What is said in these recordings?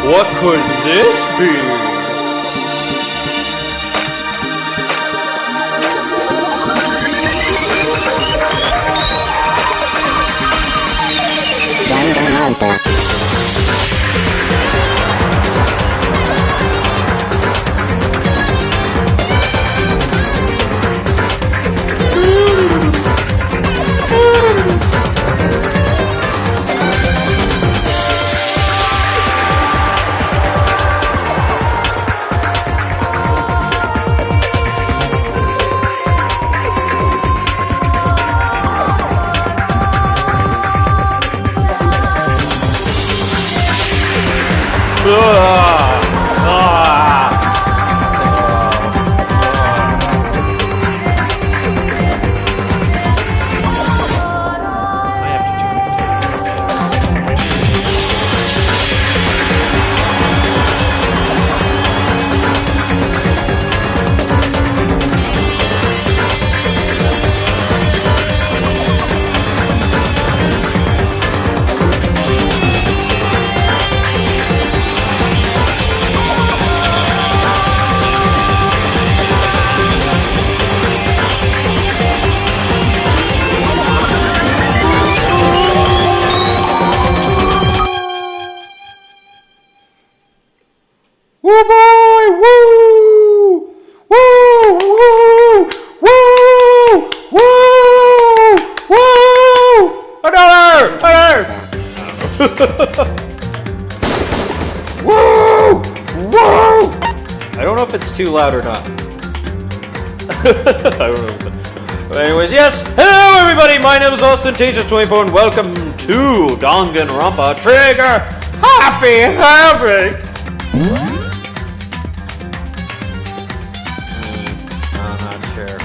What could this be? Danganronpa. Woo boy! Woo! Woo! Woo! Woo! Woo! Woo! Another! Woo! Woo! I don't know if it's too loud or not. I don't know. But anyways, yes! Hello everybody! My name is Ostentatious24 and welcome to Danganronpa Trigger Happy Havok! I'm not sure.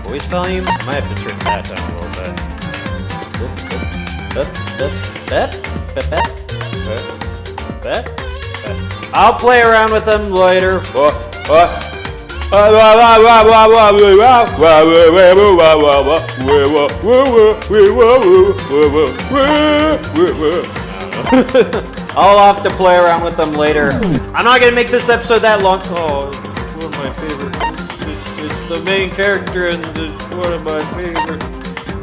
Voice volume? Might have to trim that down a little bit. I'll play around with them later. I'll have to play around with them later. I'm not gonna make this episode that long. Oh, it's one of my favorite. It's the main character, and it's one of my favorite.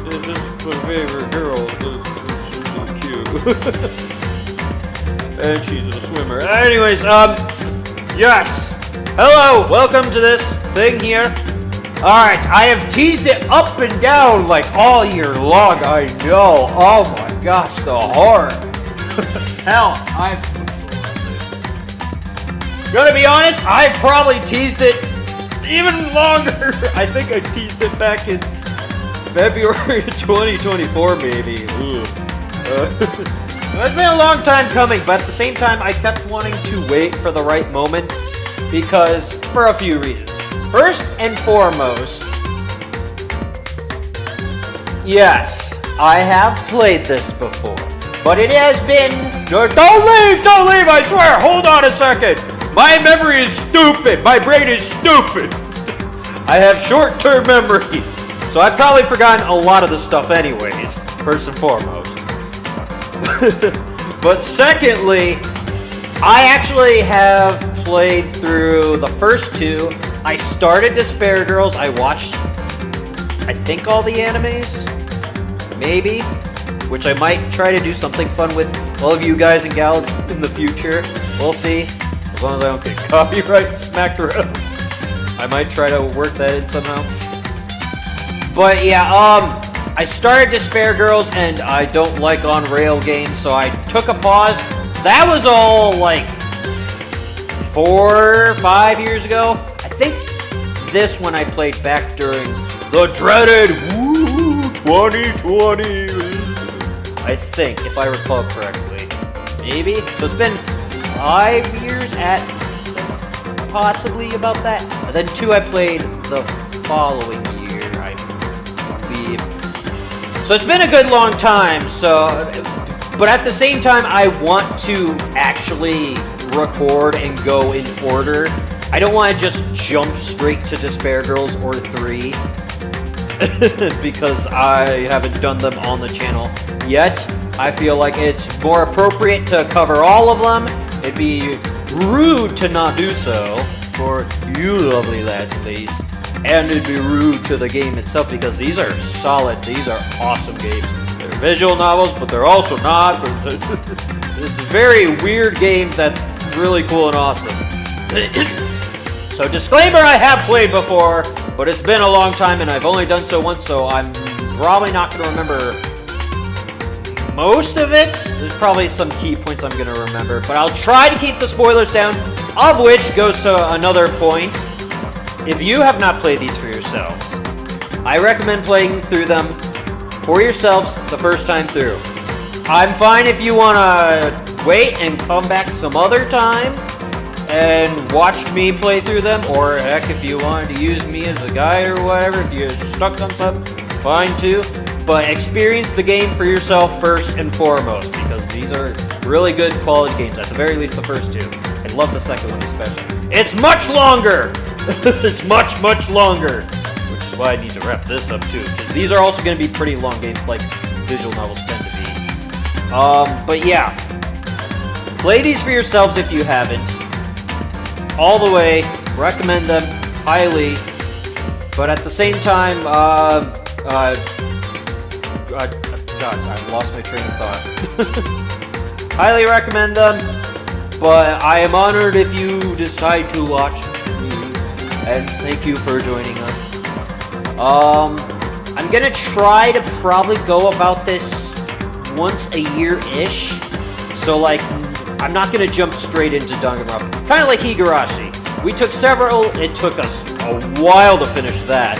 It's just my favorite girl. She's so cute, and she's a swimmer. Anyways, yes. Hello, welcome to this thing here. Alright, I have teased it up and down like all year long, I know. Oh my gosh, the horror. Hell, gonna be honest, I've probably teased it even longer. I think I teased it back in February 2024, maybe. It's been a long time coming, but at the same time, I kept wanting to wait for the right moment. Because, for a few reasons. First and foremost, yes, I have played this before. But it has been... Don't leave, I swear! Hold on a second! My memory is stupid! My brain is stupid! I have short-term memory. So I've probably forgotten a lot of the stuff anyways, first and foremost. But secondly, I actually have played through the first two. I started Despair Girls. I watched, I think, all the animes. Maybe. Which I might try to do something fun with all of you guys and gals in the future. We'll see. As long as I don't get copyright smacked around. I might try to work that in somehow. But yeah, I started Despair Girls and I don't like on-rail games, so I took a pause. That was all like 4 or 5 years ago. I think this one I played back during the dreaded 2020. I think, if I recall correctly. Maybe? So it's been 5 years at possibly about that. And then 2 I played the following year, I believe. So it's been a good long time, so... But at the same time, I want to actually record and go in order. I don't want to just jump straight to Despair Girls or 3 because I haven't done them on the channel yet. I feel like it's more appropriate to cover all of them. It'd be rude to not do so for you lovely lads and ladies. And it'd be rude to the game itself because these are solid, these are awesome games. They're visual novels, but they're also not. It's a very weird game that's really cool and awesome. So disclaimer, I have played before, but it's been a long time and I've only done so once, so I'm probably not going to remember most of it. There's probably some key points I'm going to remember, but I'll try to keep the spoilers down, of which goes to another point. If you have not played these for yourselves, I recommend playing through them for yourselves the first time through. I'm fine if you want to wait and come back some other time and watch me play through them, or heck, if you wanted to use me as a guide or whatever, if you're stuck on something, fine too. But experience the game for yourself first and foremost, because these are really good quality games, at the very least the first two. I love the second one especially. It's much longer! It's much, much longer! Which is why I need to wrap this up too, because these are also going to be pretty long games like visual novels tend to be. But yeah, play these for yourselves if you haven't. All the way, recommend them highly, but at the same time, God, I've lost my train of thought. Highly recommend them, but I am honored if you decide to watch me, and thank you for joining us. I'm gonna try to probably go about this once a year-ish, so like, I'm not gonna jump straight into Danganronpa. Kind of like Higurashi. We took several, it took us a while to finish that,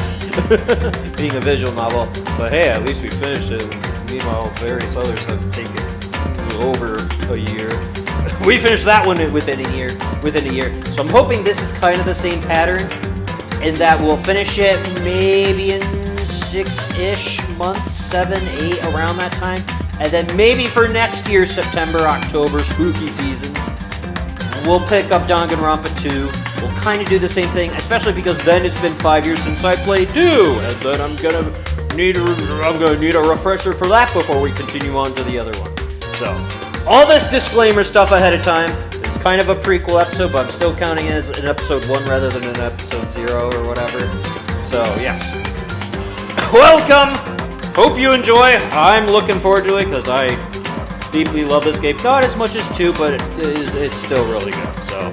being a visual novel, but hey, at least we finished it. Meanwhile, various others have taken over a year. We finished that one within a year. So I'm hoping this is kind of the same pattern, and that we'll finish it maybe in 6-ish months, 7, 8, around that time. And then maybe for next year, September, October, spooky seasons, we'll pick up Danganronpa 2. We'll kind of do the same thing, especially because then it's been 5 years since I played 2, and then I'm gonna need a refresher for that before we continue on to the other ones. So, all this disclaimer stuff ahead of time. It's kind of a prequel episode, but I'm still counting it as an episode 1 rather than an episode 0 or whatever. So, yes. Welcome! Hope you enjoy. I'm looking forward to it because I deeply love this game. Not as much as 2, but it's still really good. So,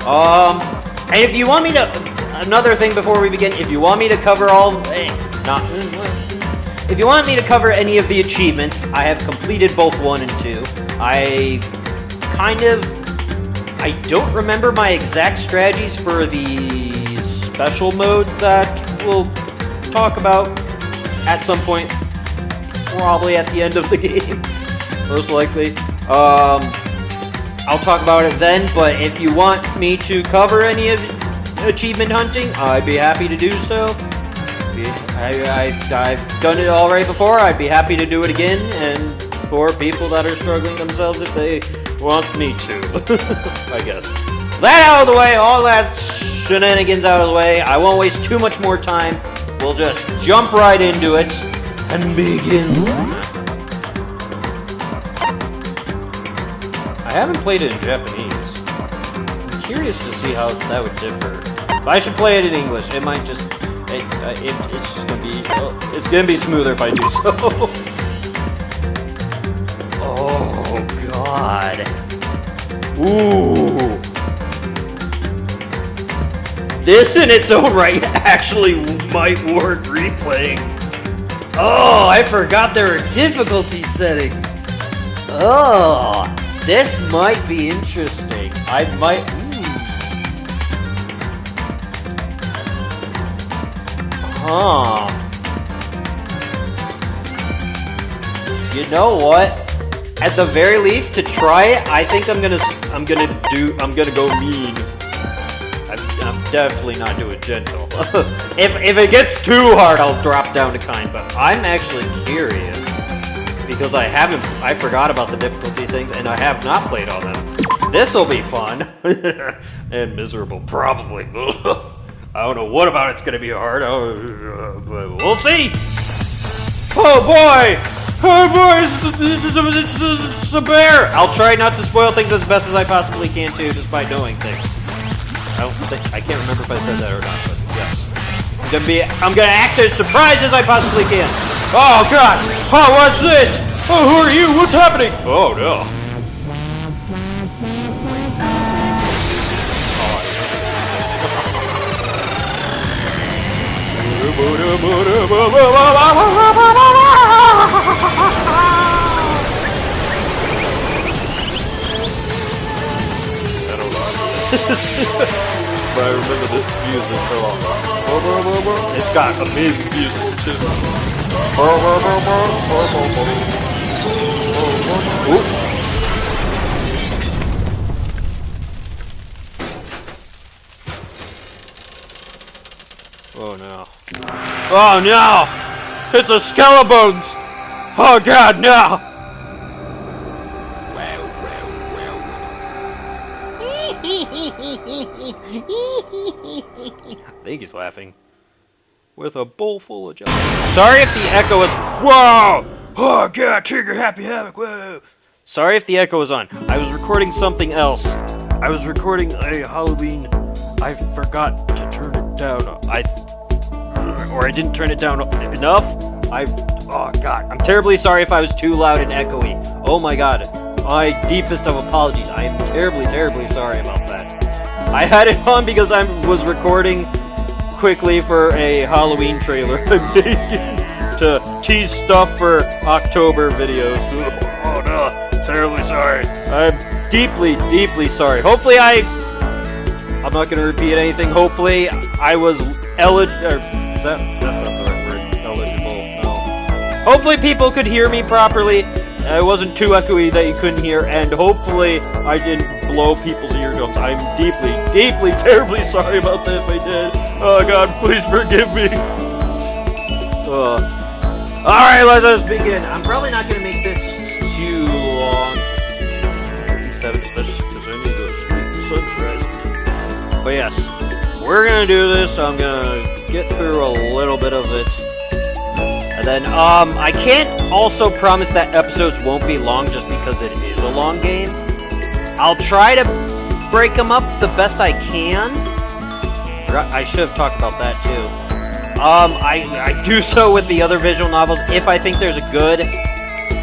and if you want me to, another thing before we begin, if you want me to cover if you want me to cover any of the achievements, I have completed both 1 and 2. I don't remember my exact strategies for the special modes that we'll talk about at some point, probably at the end of the game, most likely. I'll talk about it then, but if you want me to cover any of achievement hunting, I'd be happy to do so. I've done it already before, I'd be happy to do it again, and for people that are struggling themselves if they want me to, I guess. That out of the way, all that shenanigans out of the way, I won't waste too much more time. We'll just jump right into it and begin. I haven't played it in Japanese. I'm curious to see how that would differ. But I should play it in English. It might just... it's just gonna be... it's gonna be smoother if I do so. Oh, God. Ooh. This in its own right actually might warrant replaying. Oh, I forgot there were difficulty settings. Oh, this might be interesting. I might... Huh. You know what? At the very least, to try it, I think I'm gonna go mean. I'm definitely not doing gentle. If it gets too hard, I'll drop down to kind. But I'm actually curious because I forgot about the difficulty things, and I have not played all them. This'll be fun and miserable, probably. I don't know what about it's gonna be hard, but we'll see. Oh boy! Oh boy! It's a bear! I'll try not to spoil things as best as I possibly can too, just by knowing things. I can't remember if I said that or not, but yes. I'm gonna act as surprised as I possibly can. Oh god! Oh, what's this? Oh, who are you? What's happening? Oh no. But I remember this music so long. It's got amazing music too. Oh no. Oh no! It's a skeletons! Oh god, no! I think he's laughing. With a bowl full of jelly. Sorry if the echo was. Whoa! Oh god, trigger happy Havok, whoa! Sorry if the echo was on. I was recording something else. I was recording a Halloween. I forgot to turn it down. Or I didn't turn it down enough. Oh god, I'm terribly sorry if I was too loud and echoey. Oh my god, my deepest of apologies. I am terribly, terribly sorry about that. I had it on because I was recording quickly for a Halloween trailer I'm making to tease stuff for October videos. Oh no, terribly sorry. I'm deeply, deeply sorry. Hopefully I'm not gonna repeat anything. Hopefully I was eligible. That's not the right word. Eligible. No. Hopefully people could hear me properly. I wasn't too echoey that you couldn't hear, and hopefully I didn't blow people's eardrums. I'm deeply, deeply, terribly sorry about that if I did. Oh god, please forgive me. Alright, let us begin. I'm probably not going to make this too long. 37, especially because I need to sleep sunrise. But yes, we're going to do this. I'm going to get through a little bit of it. And then, I can't also promise that episodes won't be long just because it is a long game. I'll try to break them up the best I can. I should have talked about that too. I do so with the other visual novels if I think there's a good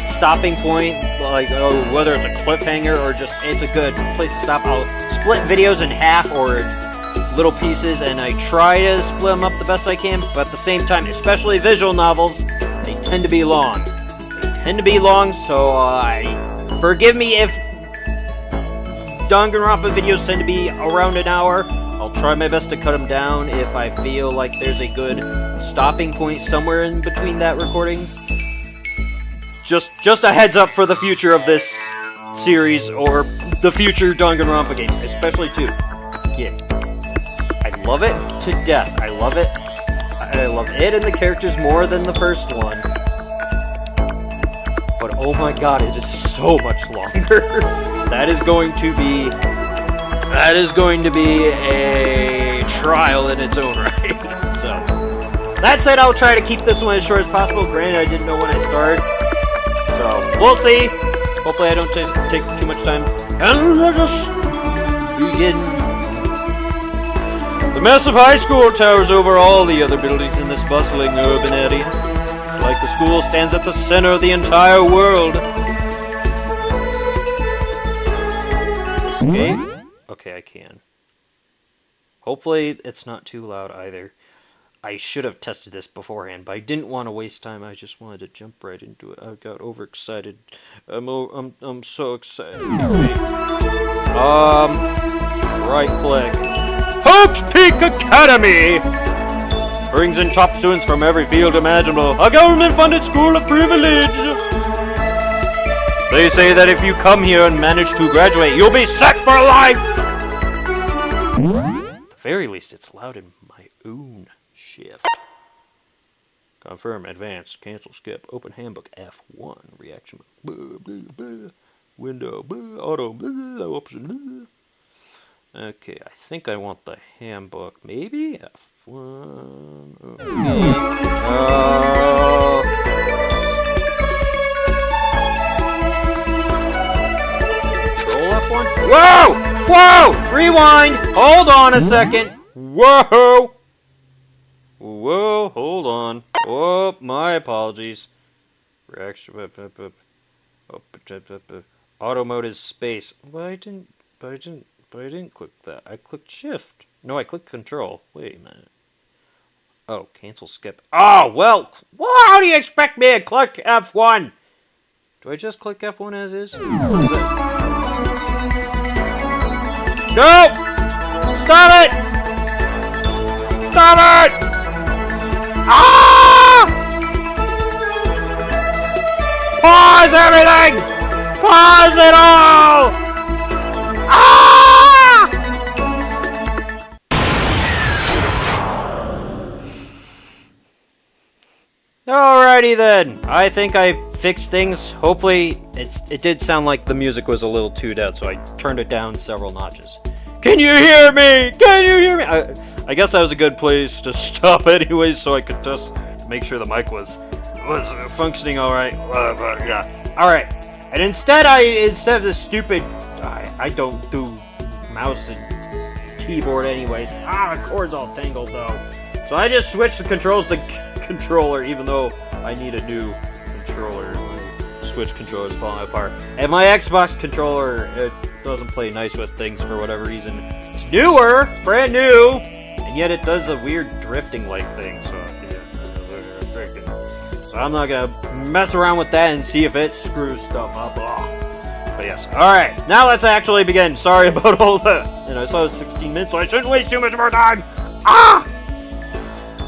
stopping point, like whether it's a cliffhanger or just it's a good place to stop. I'll split videos in half or little pieces, and I try to split them up the best I can, but at the same time, especially visual novels, they tend to be long. So forgive me if Danganronpa videos tend to be around an hour. I'll try my best to cut them down if I feel like there's a good stopping point somewhere in between that recordings. Just a heads up for the future of this series, or the future Danganronpa games, especially 2. Yeah. I love it to death. I love it. I love it and the characters more than the first one. But oh my god, it is so much longer. That is going to be a trial in its own right. So, that said, I'll try to keep this one as short as possible. Granted, I didn't know when I started. So, we'll see. Hopefully I don't take too much time. And let us begin. The massive high school towers over all the other buildings in this bustling urban area. Like the school stands at the center of the entire world. Escape? Okay, I can. Hopefully it's not too loud either. I should have tested this beforehand, but I didn't want to waste time. I just wanted to jump right into it. I got overexcited. I'm so excited. Right click. Hope's Peak Academy brings in top students from every field imaginable. A government-funded school of privilege. They say that if you come here and manage to graduate, you'll be set for life. At the very least, it's loud in my own shift. Confirm, advance, cancel, skip, open handbook, F1, reaction, blah, blah, blah. Window, blah, auto, blah, option, blah. Okay, I think I want the handbook, maybe? F1, okay. Rewind! Hold on a second. Whoa! Whoa, hold on. Oh, my apologies. Reaction. Auto mode is space. But I didn't click that. I clicked shift. No, I clicked control. Wait a minute. Oh, cancel skip. Oh, well, how do you expect me to click F1? Do I just click F1 as is? No! Stop it! Stop it! Ah! Pause everything! Pause it all! Ah! Alrighty then. I think I fixed things. Hopefully, it did sound like the music was a little too loud, so I turned it down several notches. Can you hear me? Can you hear me? I guess that was a good place to stop anyway, so I could just make sure the mic was functioning all right. Yeah. All right. And instead of this stupid, I don't do mouse and keyboard anyways. The cord's all tangled though. So I just switched the controls to controller, even though I need a new controller. My Switch controller's falling apart. And my Xbox controller, it doesn't play nice with things for whatever reason. It's newer, it's brand new, and yet it does a weird drifting-like thing. So, so I'm not gonna mess around with that and see if it screws stuff up. But yes, alright, now let's actually begin. Sorry about all that. I saw it was 16 minutes, so I shouldn't waste too much more time.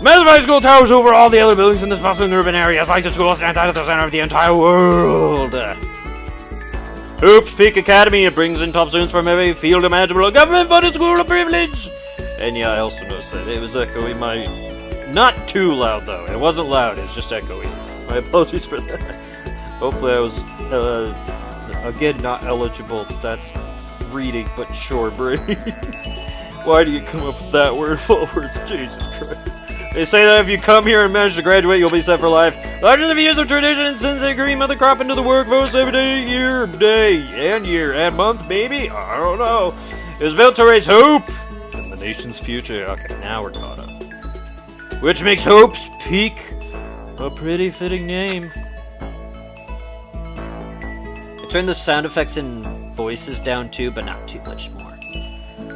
Massive high school towers over all the other buildings in this bustling urban area. It's like the school stands out at the center of the entire world. Hoops Peak Academy, it brings in top students from every field imaginable. Government-funded school of privilege. And yeah, I also noticed that it was echoing my... Not too loud, though. It wasn't loud, it's just echoing. My apologies for that. Hopefully I was, again, not eligible. That's reading, but sure, brain. Why do you come up with that word full of words? Jesus Christ. They say that if you come here and manage to graduate, you'll be set for life. Legends of years of tradition and since they cream of the crop into the workforce every day, year, and month, maybe? I don't know. It was built to raise hope in the nation's future. Okay, now we're caught up. Which makes Hope's Peak a pretty fitting name. I turned the sound effects and voices down too, but not too much more.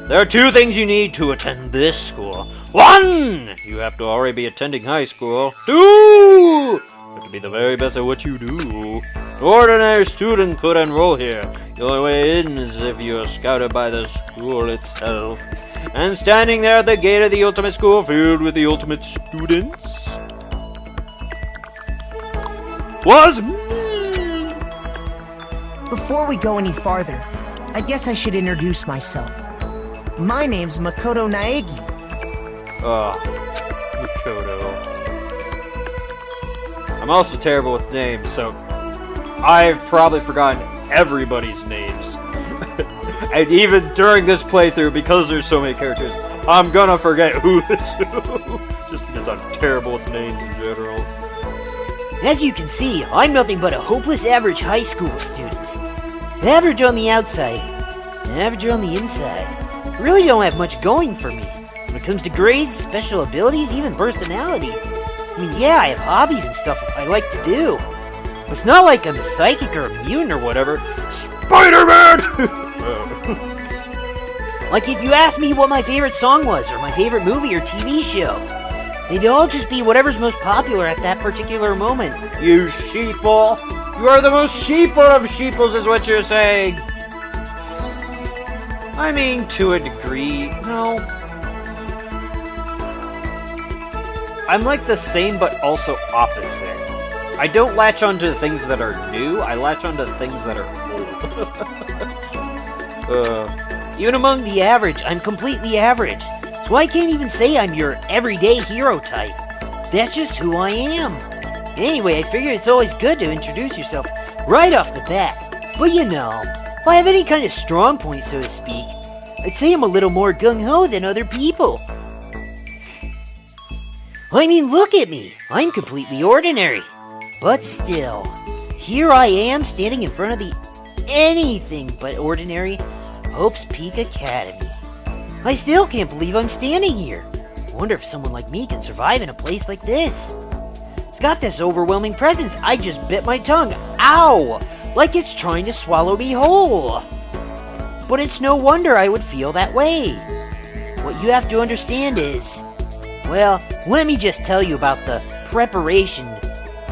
There are two things you need to attend this school. 1! You have to already be attending high school. 2! You have to be the very best at what you do. An ordinary student could enroll here. The only way in is if you are scouted by the school itself. And standing there at the gate of the ultimate school filled with the ultimate students was me! Before we go any farther, I guess I should introduce myself. My name's Makoto Naegi. Makoto. I'm also terrible with names, so I've probably forgotten everybody's names. And even during this playthrough, because there's so many characters, I'm gonna forget who is who. Just because I'm terrible with names in general. As you can see, I'm nothing but a hopeless average high school student. Average on the outside, average on the inside. Really don't have much going for me. When it comes to grades, special abilities, even personality. I mean, yeah, I have hobbies and stuff I like to do. But it's not like I'm psychic or immune or whatever. Spider-Man! Like if you asked me what my favorite song was, or my favorite movie or TV show, they'd all just be whatever's most popular at that particular moment. You sheeple! You are the most sheeple of sheeples is what you're saying! I mean, to a degree, no. I'm like the same but also opposite. I don't latch onto things that are new, I latch onto things that are old. Even among the average, I'm completely average. So I can't even say I'm your everyday hero type. That's just who I am. Anyway, I figure it's always good to introduce yourself right off the bat. But you know, if I have any kind of strong point, so to speak, I'd say I'm a little more gung-ho than other people. I mean, look at me. I'm completely ordinary. But still, here I am standing in front of the anything but ordinary Hope's Peak Academy. I still can't believe I'm standing here. I wonder if someone like me can survive in a place like this. It's got this overwhelming presence. I just bit my tongue. Ow! Like it's trying to swallow me whole. But it's no wonder I would feel that way. What you have to understand is, well, let me just tell you about the preparation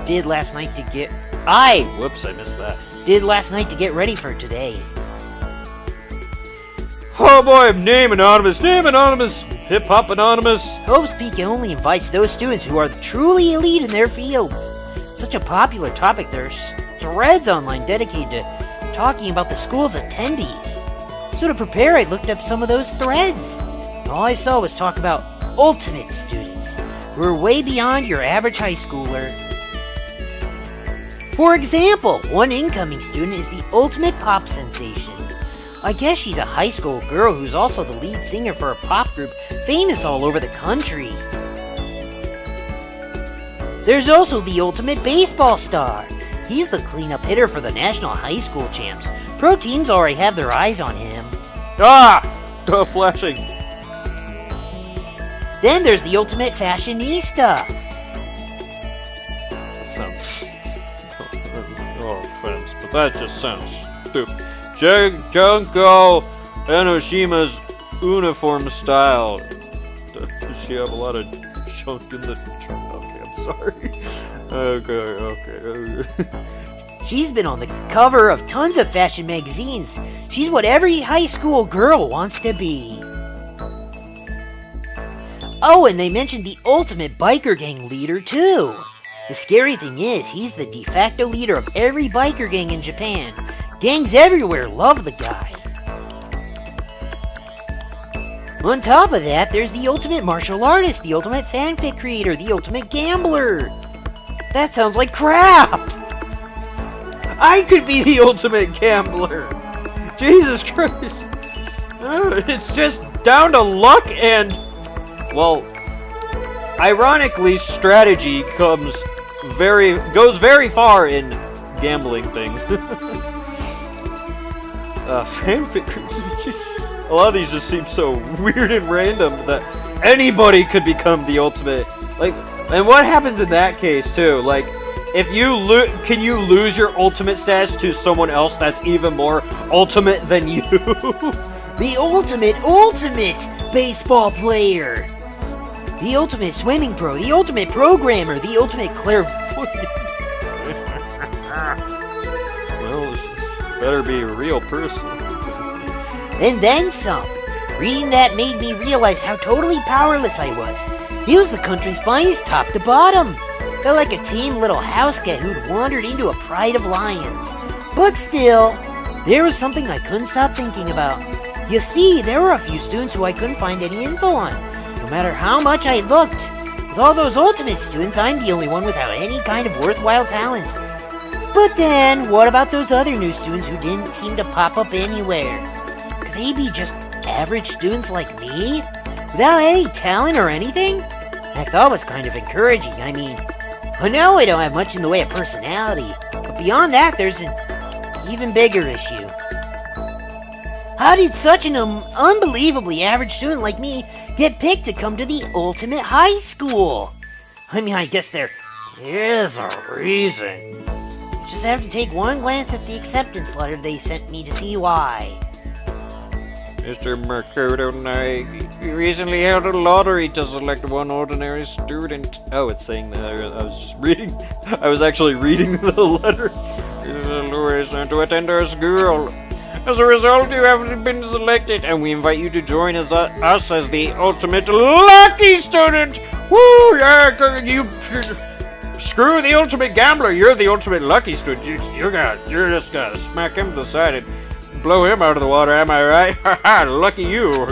did last night to get... Whoops, I missed that. Did last night to get ready for today. Oh boy, name anonymous, hip-hop anonymous. Hope's Peak only invites those students who are truly elite in their fields. Such a popular topic, there's threads online dedicated to talking about the school's attendees. So to prepare, I looked up some of those threads. All I saw was talk about ultimate students, who are way beyond your average high schooler. For example, one incoming student is the ultimate pop sensation. I guess she's a high school girl who's also the lead singer for a pop group famous all over the country. There's also the ultimate baseball star. He's the cleanup hitter for the national high school champs. Pro teams already have their eyes on him. Flashing. Then there's the ultimate fashionista. That sounds... No offense, but that just sounds stupid. Junko Enoshima's uniform style. Does she have a lot of junk in the trunk? Okay, I'm sorry. Okay. She's been on the cover of tons of fashion magazines. She's what every high school girl wants to be. Oh, and they mentioned the ultimate biker gang leader, too. The scary thing is, he's the de facto leader of every biker gang in Japan. Gangs everywhere love the guy. On top of that, there's the ultimate martial artist, the ultimate fanfic creator, the ultimate gambler. That sounds like crap! I could be the ultimate gambler! Jesus Christ! It's just down to luck and... Well, ironically, strategy goes very far in gambling things. Fanfic... A lot of these just seem so weird and random that anybody could become the ultimate. Like, and what happens in that case too? Like, if you can you lose your ultimate status to someone else that's even more ultimate than you? The ultimate baseball player. The ultimate swimming pro. The ultimate programmer. The ultimate clairvoyant. Well, better be a real person. And then some. Reading that made me realize how totally powerless I was. He was the country's finest top to bottom. Felt like a tame little house cat who'd wandered into a pride of lions. But still, there was something I couldn't stop thinking about. You see, there were a few students who I couldn't find any info on, no matter how much I looked. With all those ultimate students, I'm the only one without any kind of worthwhile talent. But then, what about those other new students who didn't seem to pop up anywhere? Could they be just average students like me? Without any talent or anything? I thought it was kind of encouraging. I mean, I know I don't have much in the way of personality, but beyond that, there's an even bigger issue. How did such an unbelievably average student like me get picked to come to the ultimate high school? I mean, I guess there is a reason. You just have to take one glance at the acceptance letter they sent me to see why. Mr. Makoto Naegi, you recently held a lottery to select one ordinary student. Oh, it's saying that. I was just reading. I was actually reading the letter. To attend our school. As a result, you have been selected, and we invite you to join us as the ultimate lucky student. Woo! Yeah, you screw the ultimate gambler. You're the ultimate lucky student. You're just gonna smack him to the side and blow him out of the water, am I right? Haha, lucky you.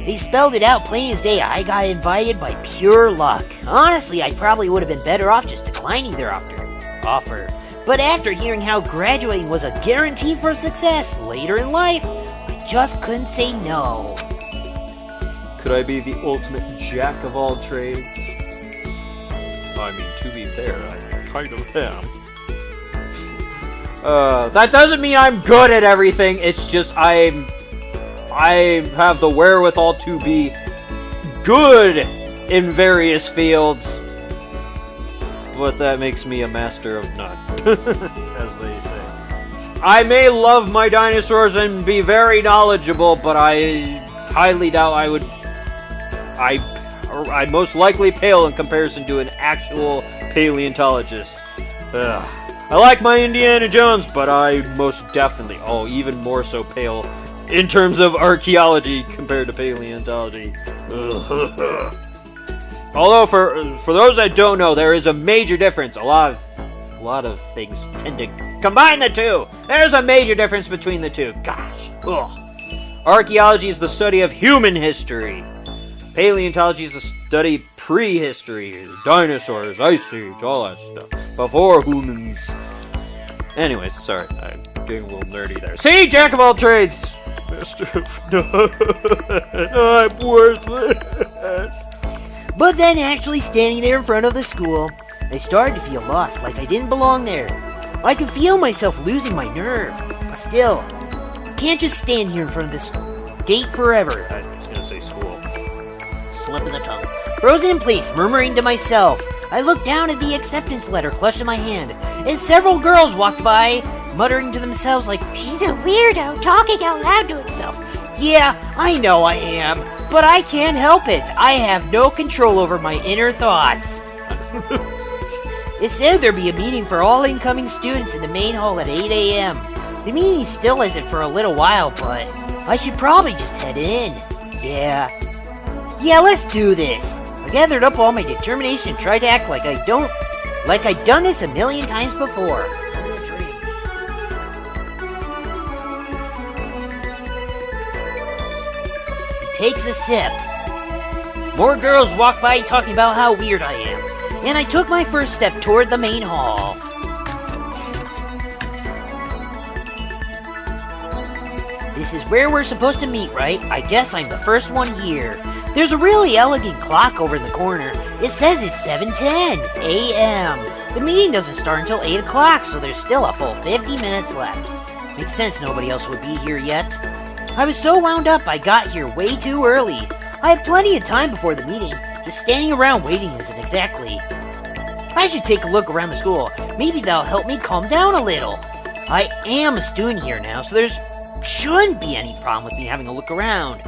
They spelled it out plain as day. I got invited by pure luck. Honestly, I probably would have been better off just declining their offer. But after hearing how graduating was a guarantee for success later in life, I just couldn't say no. Could I be the ultimate jack of all trades? I mean, to be fair, I kind of am. That doesn't mean I'm good at everything, it's just I'm I have the wherewithal to be good in various fields. But that makes me a master of none, as they say. I may love my dinosaurs and be very knowledgeable, but I highly doubt I'd most likely pale in comparison to an actual paleontologist. Ugh. I like my Indiana Jones, but I most definitely, even more so pale in terms of archaeology compared to paleontology. Although for those that don't know, there is a major difference. A lot of things tend to combine the two. There's a major difference between the two. Gosh. Ugh. Archaeology is the study of human history. Paleontology is the study prehistory, dinosaurs, ice age, all that stuff. Before humans. Anyways, sorry, I'm getting a little nerdy there. See, jack of all trades. I'm worthless. But then actually standing there in front of the school, I started to feel lost, like I didn't belong there. I could feel myself losing my nerve. But still, I can't just stand here in front of this gate forever. I was gonna say school. Slip of the tongue. Frozen in place, murmuring to myself, I looked down at the acceptance letter clutched in my hand, and several girls walked by, muttering to themselves like, "He's a weirdo, talking out loud to himself." Yeah, I know I am, but I can't help it. I have no control over my inner thoughts. It said there'd be a meeting for all incoming students in the main hall at 8 a.m. The meeting still isn't for a little while, but I should probably just head in. Yeah, let's do this. I gathered up all my determination and tried to act like I'd done this a million times before. He takes a sip. More girls walk by talking about how weird I am, and I took my first step toward the main hall. This is where we're supposed to meet, right? I guess I'm the first one here. There's a really elegant clock over in the corner. It says it's 7:10 a.m. The meeting doesn't start until 8 o'clock, so there's still a full 50 minutes left. Makes sense nobody else would be here yet. I was so wound up I got here way too early. I have plenty of time before the meeting. Just standing around waiting isn't exactly. I should take a look around the school. Maybe that'll help me calm down a little. I am a student here now, so there shouldn't be any problem with me having a look around.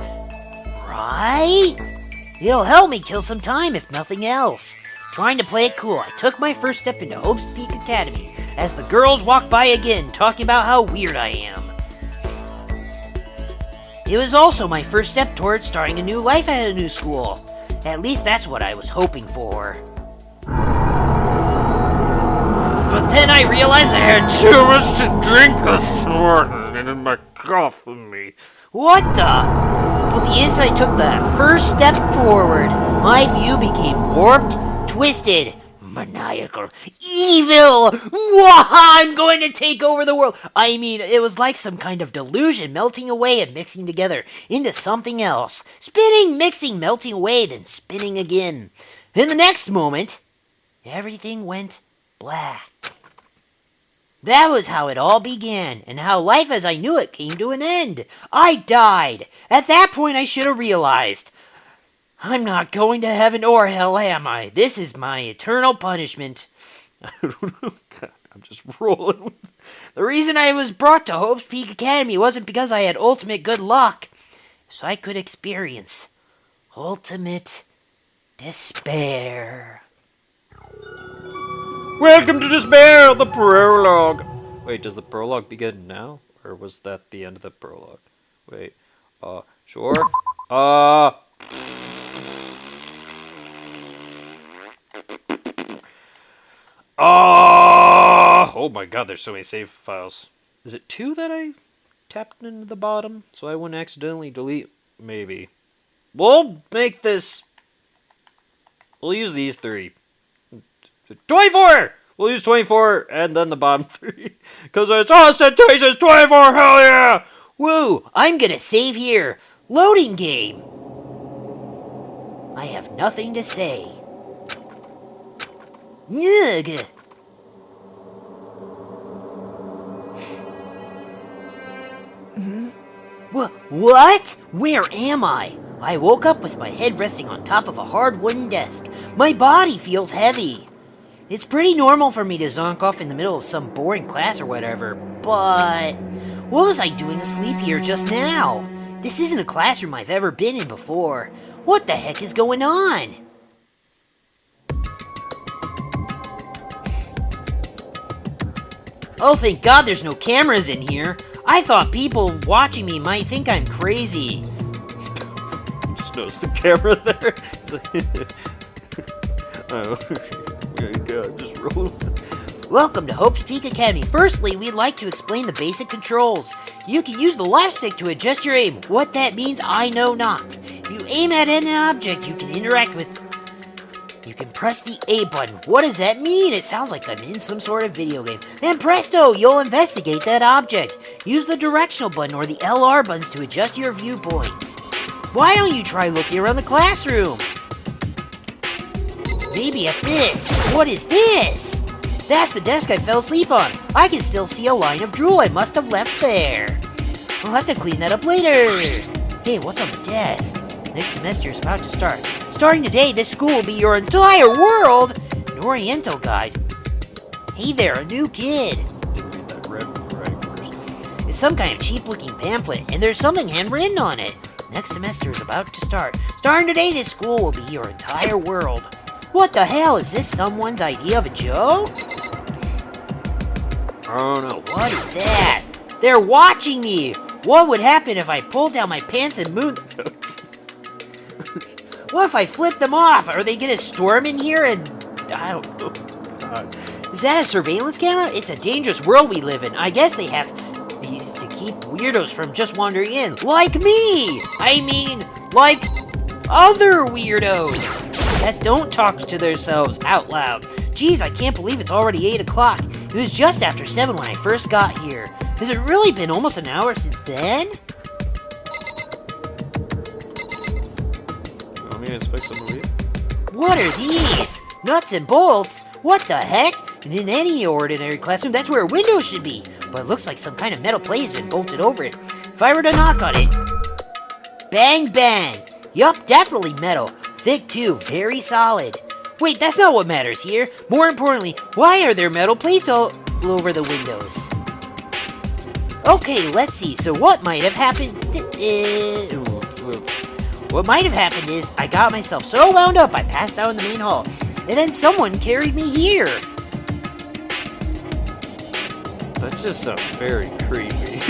Right? It'll help me kill some time, if nothing else. Trying to play it cool, I took my first step into Hope's Peak Academy as the girls walked by again, talking about how weird I am. It was also my first step towards starting a new life at a new school. At least that's what I was hoping for. But then I realized I had too much to drink this morning, and in my coffee me. What the? But the inside took the first step forward. My view became warped, twisted, maniacal, evil. I'm going to take over the world. I mean, it was like some kind of delusion melting away and mixing together into something else. Spinning, mixing, melting away, then spinning again. In the next moment, everything went black. That was how it all began, and how life as I knew it came to an end. I died. At that point, I should have realized. I'm not going to heaven or hell, am I? This is my eternal punishment. I don't know. God, I'm just rolling. The reason I was brought to Hope's Peak Academy wasn't because I had ultimate good luck. So I could experience ultimate despair. Welcome to Despair, the prologue. Wait, does the prologue begin now? Or was that the end of the prologue? Wait, sure. Oh my god, there's so many save files. Is it 2 that I tapped into the bottom? So I wouldn't accidentally delete? Maybe. We'll make this... We'll use these 3. 24! We'll use 24 and then the bottom 3. Because it's ostentatious 24, hell yeah! Woo! I'm gonna save here. Loading game. I have nothing to say. Ugh. What? Where am I? I woke up with my head resting on top of a hard wooden desk. My body feels heavy. It's pretty normal for me to zonk off in the middle of some boring class or whatever, but what was I doing asleep here just now? This isn't a classroom I've ever been in before. What the heck is going on? Oh, thank God there's no cameras in here. I thought people watching me might think I'm crazy. Just noticed the camera there. Oh, God, just roll. Welcome to Hope's Peak Academy. Firstly, we'd like to explain the basic controls. You can use the left stick to adjust your aim. What that means, I know not. If you aim at an object, you can interact with... You can press the A button. What does that mean? It sounds like I'm in some sort of video game. Then presto, you'll investigate that object. Use the directional button or the LR buttons to adjust your viewpoint. Why don't you try looking around the classroom? Maybe at this. What is this? That's the desk I fell asleep on. I can still see a line of drool I must have left there. I'll have to clean that up later. Hey, what's on the desk? Next semester is about to start. Starting today, this school will be your entire world! An Oriental guide. Hey there, a new kid. Read that red right first. It's some kind of cheap-looking pamphlet, and there's something handwritten on it. Next semester is about to start. Starting today, this school will be your entire world. What the hell? Is this someone's idea of a joke? I don't know. What is that? They're watching me! What would happen if I pulled down my pants and moved... What if I flip them off? Are they gonna storm in here and... I don't know. Is that a surveillance camera? It's a dangerous world we live in. I guess they have these to keep weirdos from just wandering in. Like me! I mean, like other weirdos that don't talk to themselves out loud. Geez, I can't believe it's already 8 o'clock. It was just after 7 when I first got here. Has it really been almost an hour since then? Inspect some of it. What are these? Nuts and bolts? What the heck? And in any ordinary classroom, that's where a window should be. But it looks like some kind of metal plate has been bolted over it. If I were to knock on it... Bang, bang! Yup, definitely metal. Thick too, very solid. Wait, that's not what matters here. More importantly, why are there metal plates all over the windows? Okay, let's see. So what might have happened... What might have happened is, I got myself so wound up I passed out in the main hall, and then someone carried me here. That just sounds very creepy.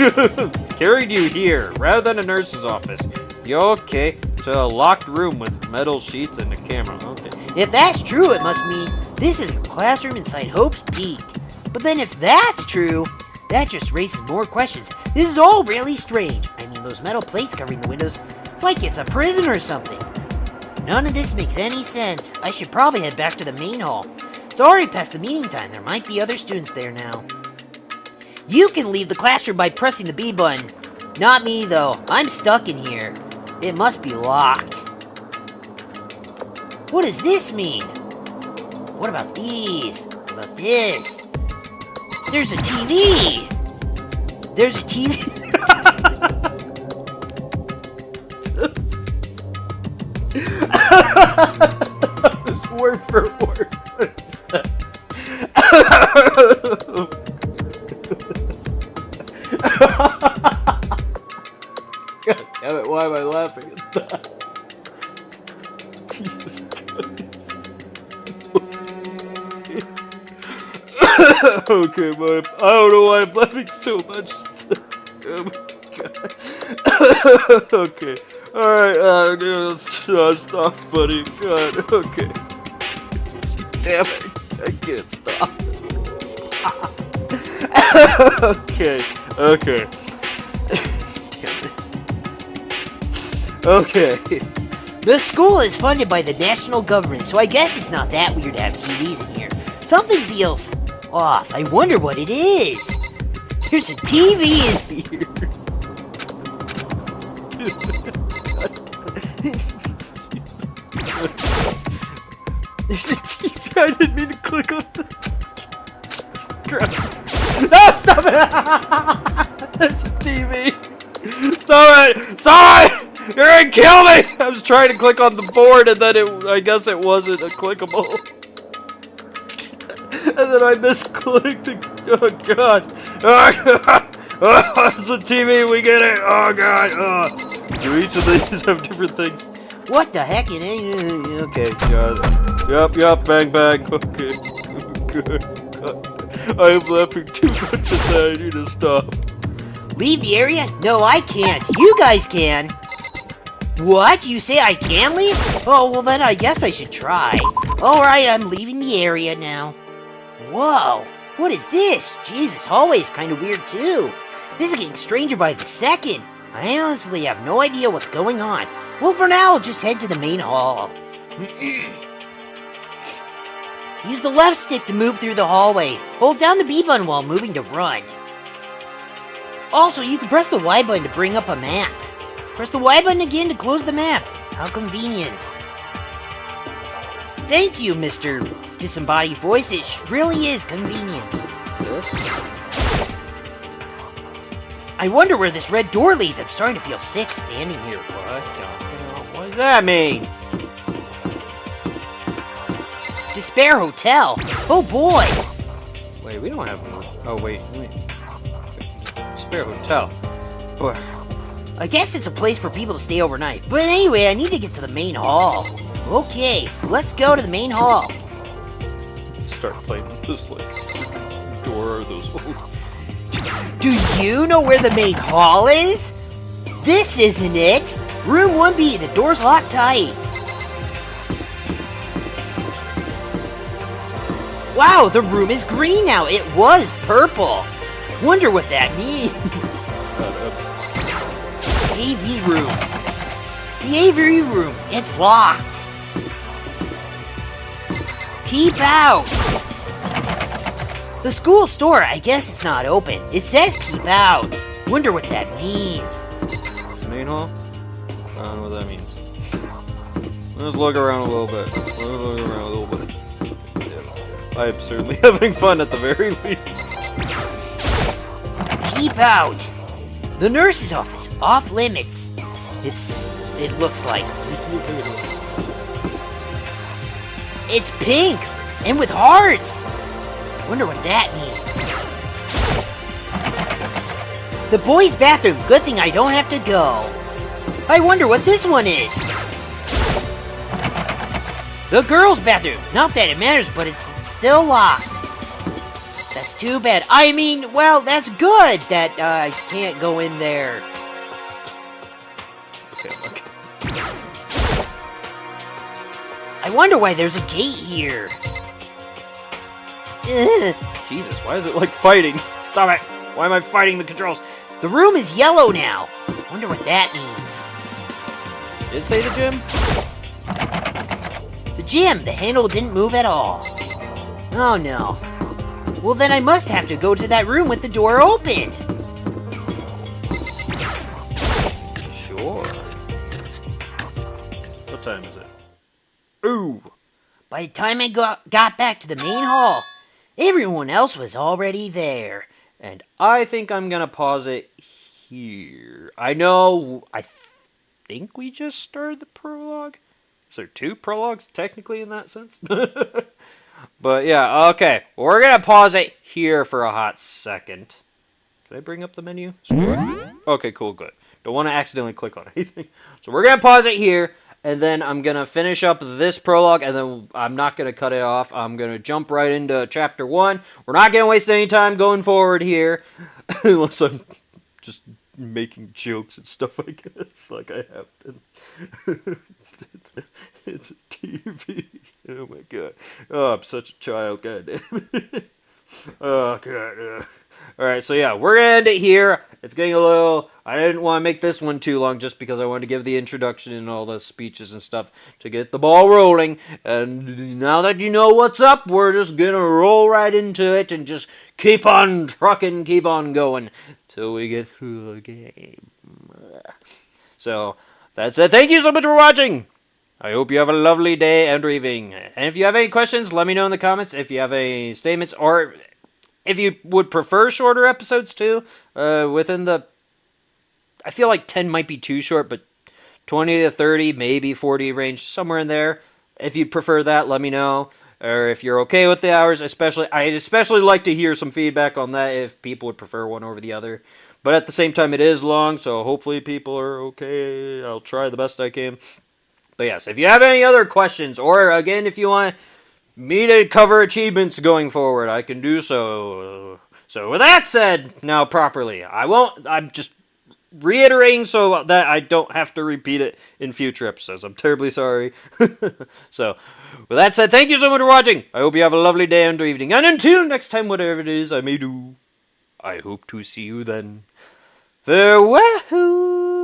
Carried you here, rather than a nurse's office. You okay? To a locked room with metal sheets and a camera. Okay. If that's true, it must mean this is a classroom inside Hope's Peak. But then if that's true, that just raises more questions. This is all really strange. I mean, those metal plates covering the windows... like it's a prison or something. None of this makes any sense. I should probably head back to the main hall. It's already past the meeting time. There might be other students there now. You can leave the classroom by pressing the B button. Not me, though. I'm stuck in here. It must be locked. What does this mean? What about these? What about this? There's a TV! There's a TV... It's word for word. God damn it, why am I laughing at that? Jesus Christ. Okay, but I don't know why I'm laughing so much. Oh my God. Okay. Alright, stop, buddy. God, okay. Damn it, I can't stop. Okay. Damn it. Okay. The school is funded by the national government, so I guess it's not that weird to have TVs in here. Something feels off. I wonder what it is. There's a TV in here. There's a TV. I didn't mean to click on the... No, stop it! There's a TV. Stop it! Sorry! You're gonna kill me! I was trying to click on the board and then I guess it wasn't a clickable. And then I misclicked. Oh god. Oh god. Oh, it's a TV, we get it. Oh god. Oh. Do each of these have different things? What the heck? Okay, god. Yep, bang, bang. Okay. Good. I am laughing too much at that. I need to stop. Leave the area? No, I can't. You guys can. What? You say I can leave? Oh, well then I guess I should try. Alright, I'm leaving the area now. Whoa, what is this? Jesus, hallway's kind of weird too. This is getting stranger by the second. I honestly have no idea what's going on. Well, for now, I'll just head to the main hall. Use the left stick to move through the hallway. Hold down the B button while moving to run. Also, you can press the Y button to bring up a map. Press the Y button again to close the map. How convenient. Thank you, Mr. Disembodied Voice. It really is convenient. This? I wonder where this red door leads. I'm starting to feel sick standing here. What does that mean? Despair Hotel. Oh boy. Wait, we don't have one. Oh, wait. Despair Hotel. Boy. I guess it's a place for people to stay overnight. But anyway, I need to get to the main hall. Okay, let's go to the main hall. Start playing with this, like, door or those old... Do you know where the main hall is? This isn't it. Room 1B, the door's locked tight. Wow, the room is green now. It was purple. Wonder what that means. AV room. The AV room. It's locked. Keep out. The school store, I guess it's not open. It says keep out. Wonder what that means. It's the main hall? I don't know what that means. Let's look around a little bit. I am certainly having fun at the very least. Keep out. The nurse's office, off limits. It looks like. It's pink and with hearts. Wonder what that means. The boys' bathroom. Good thing I don't have to go. I wonder what this one is. The girls' bathroom. Not that it matters, but it's still locked. That's too bad. I mean, well, that's good that I can't go in there. Okay. I wonder why there's a gate here. Ugh. Jesus, why is it like fighting? Stop it! Why am I fighting the controls? The room is yellow now. Wonder what that means. Did it say the gym? The gym. The handle didn't move at all. Oh no. Well then I must have to go to that room with the door open. Sure. What time is it? Ooh! By the time I got back to the main hall, everyone else was already there. And I think I'm gonna pause it here. I think we just started the prologue. Is there 2 prologues technically in that sense? But yeah, okay. We're gonna pause it here for a hot second. Can I bring up the menu? Okay, cool, good. Don't want to accidentally click on anything. So we're gonna pause it here, and then I'm gonna finish up this prologue, and then I'm not gonna cut it off. I'm gonna jump right into chapter 1. We're not gonna waste any time going forward here, unless I'm just making jokes and stuff, I guess, like I have been. It's a TV. Oh my god. Oh, I'm such a child. God damn it. Oh god. Alright, so yeah, we're gonna end it here. It's getting a little... I didn't want to make this one too long just because I wanted to give the introduction and all the speeches and stuff to get the ball rolling. And now that you know what's up, we're just gonna roll right into it and just keep on trucking, keep on going till we get through the game. So, that's it. Thank you so much for watching! I hope you have a lovely day and evening. And if you have any questions, let me know in the comments. If you have any statements, or if you would prefer shorter episodes too, within the I feel like 10 might be too short, but 20 to 30, maybe 40 range, somewhere in there. If you prefer that, let me know. Or if you're okay with the hours, I'd especially like to hear some feedback on that if people would prefer one over the other. But at the same time, it is long, so hopefully people are okay. I'll try the best I can. But yes, if you have any other questions, or again, if you want me to cover achievements going forward, I can do so. So with that said, now properly, I'm just reiterating so that I don't have to repeat it in future episodes. I'm terribly sorry. So, with that said, thank you so much for watching. I hope you have a lovely day and evening. And until next time, whatever it is I may do, I hope to see you then. Farewell!